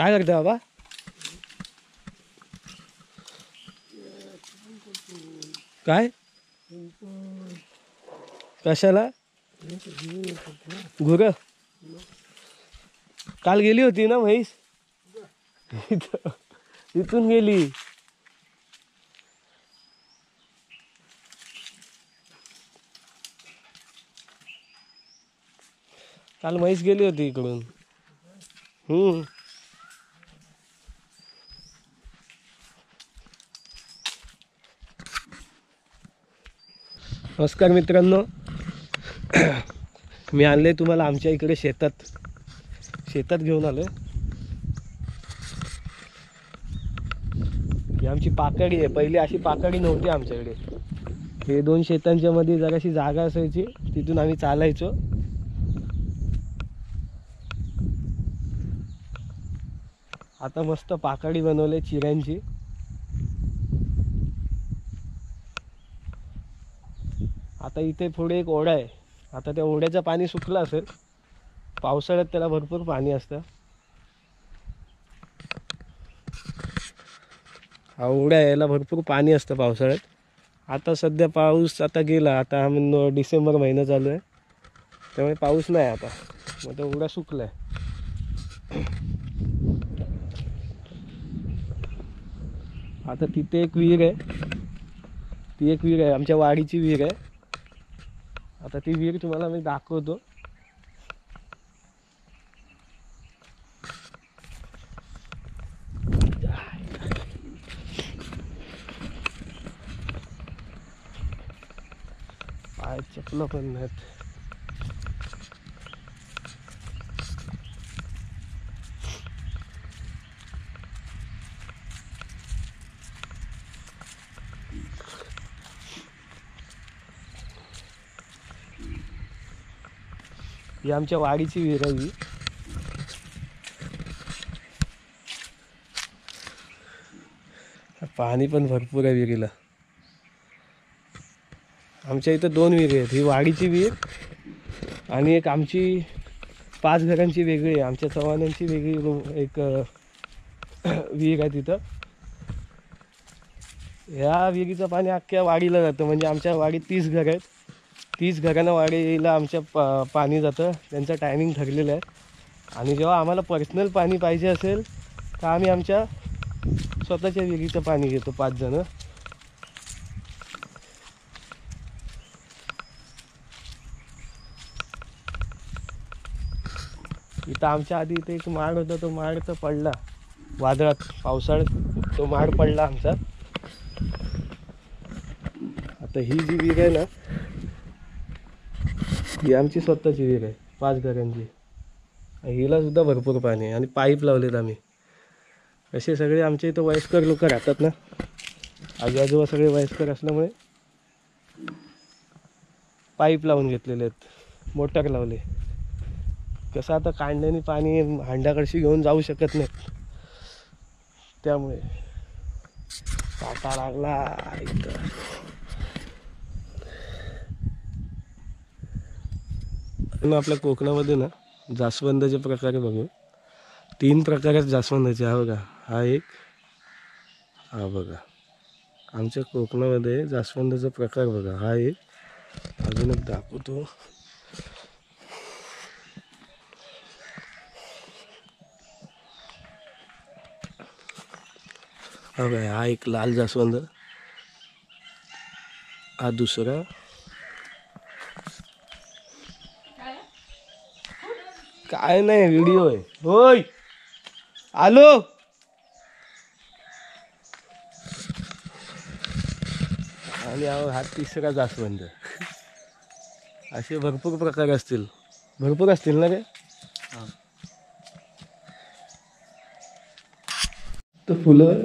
काय करते बाबा? काय कशाला? गुर काल गेली होती ना म्हैस, इथून गेली. काल म्हैस गेली होती इकडून. नमस्कार मित्रांनो, मी आणले तुम्हाला आमच्या इकडे शेतात घेऊन आलोय. ही आमची पाकडी आहे. पहिली अशी पाकडी नव्हती आमच्याकडे. हे 2 शेतांच्या मध्ये जराशी जागा असायची, तिथून आम्ही चालायचो. आता मस्त पाकडी बनवले चिऱ्यांची. आता इथे पुढे एक ओढा आहे. आता त्या ओढ्याचं पाणी सुकलं असेल, पावसाळ्यात त्याला भरपूर पाणी असतं. हा ओढा यायला भरपूर पाणी असतं पावसाळ्यात. आता सध्या पाऊस आता गेला. आता डिसेंबर महिना चालू आहे, त्यामुळे पाऊस नाही आता. मग तो ओढा सुकलाय. आता तिथे एक विहीर आहे. ती एक विहीर आहे, आमच्या वाडीची विहीर आहे. आता ती विहीर तुम्हाला मी दाखवतो. पाय चपलं पण नाहीत. ही आमच्या वाडीची विहीर आहे. पाणी पण भरपूर आहे विहिरीला. आमच्या इथं 2 विहिरी आहेत. ही वाडीची विहीर आणि एक आमची 5 घरांची वेगळी आहे. आमच्या चव्हाण्यांची वेगळी एक विहीर आहे तिथं. ह्या विहिरीचं पाणी अख्ख्या वाडीला जातं. म्हणजे आमच्या वाडीत 30 घर आहेत. 30 घरांना वाडीला आमच्या पाणी जातं. त्यांचं टायमिंग ठरलेलं आहे. आणि जेव्हा आम्हाला पर्सनल पाणी पाहिजे असेल तर आम्ही आमच्या स्वतःच्या विहिरीचं पाणी घेतो 5 जण. इथं आमच्या आधी इथे एक माड होता. तो माड तर पडला वादळात, पावसाळ्यात तो माड पडला आमचा. आता ही जी विहीर आहे ना, ही आमची स्वतःची विहीर आहे 5 घरांची. हिला सुद्धा भरपूर पाणी आहे आणि पाईप लावलेत आम्ही. असे सगळे आमच्या इथं वयस्कर लोक राहतात ना, आजूबाजूला सगळे वयस्कर असल्यामुळे पाईप लावून घेतलेले आहेत, मोटर लावले. कसं आता कांड्याने पाणी हांड्याकडशी घेऊन जाऊ शकत नाहीत, त्यामुळे काटा लागला इथं. आपल्या कोकणामध्ये ना जास्वंदाचे प्रकार बघू. 3 प्रकार आहेत जास्वंदाचे. हा बघा, हा एक, हा बघा. आमच्या कोकणामध्ये जास्वंदाचा प्रकार बघा, हा एक. अजून एक दाखवतो. हा बघा, हा एक लाल जास्वंद. हा दुसरा. काय नाही, व्हिडिओ आहे. होय आलो. आणि हा 3रा जास्वंद. असे भरपूर प्रकार असतील, भरपूर असतील ना रे. तर फुलं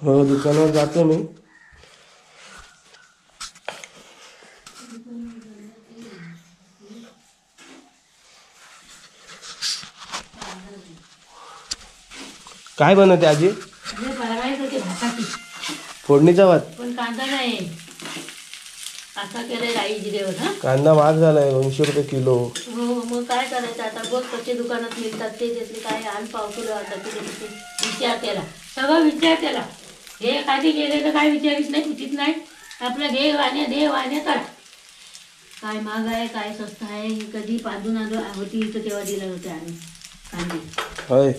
हो, दुकानावर जातो मी. काय बनवते आजी? फोडणीचा भात. असा केलाय राई जिरेवर हा. कांदा महाग झालाय 200 रुपये किलो. हो मग काय करायचं आता बघ कसे दुकानात मिळतात ते त्यातले काय आण पाव किलो आता तिथे विचार त्याला सगळं विचार त्याला. हे खाली गेले तर काय विचारित नाही कुठीच नाही आपलं घे वाण्या करा. काय महाग आहे काय स्वस्त आहे कधी बांधून आलो होती इथं तेव्हा दिलं होतं आम्ही कांदे. होय.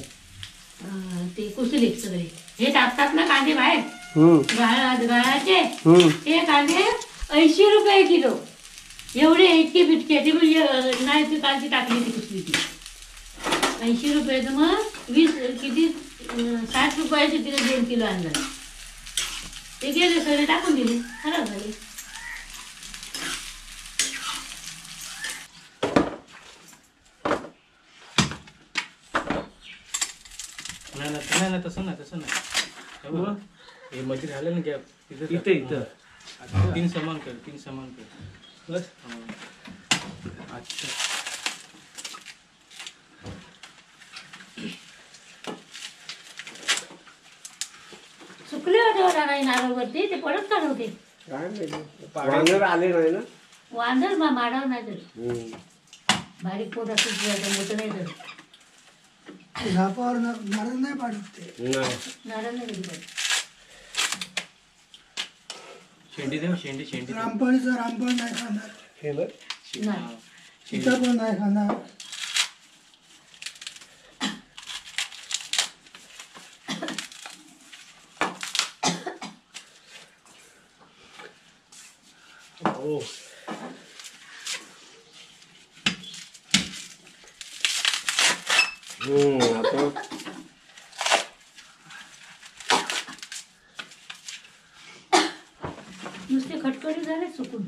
ते कुसले सगळे हे टाकतात ना कांदे बाहेर गाळाचे ते कांदे 80 रुपये किलो. एवढे इतके बिटके ते म्हणजे नाही ती कालची टाकली ती कुसली ती 80 रुपयाचं मग 20 किती 60 रुपयाचे तिने 2 किलो आणलं. ते गेले सगळे टाकून दिले खराब झाले. नाही तसं नाही हे मध्ये झालं ना गॅप इथे इथं 3 समान कर बस. अच्छा सुकले होते नाही नारळवरती ते पडत का नव्हते. वानर आले नाही ना. वांदर माडावर नाही तर बारीक पोट असं मोठं नाही तर झापावर नारळ नाही पाडत ते. नारळ नाही कधी पडत. शेंडी देव शेंडी रामफळीचा रामफळ नाही खाणार, हे ना. नाही सीताफळ नाही खाणार. हो. आता नुसते खटखटी झाले सुकून.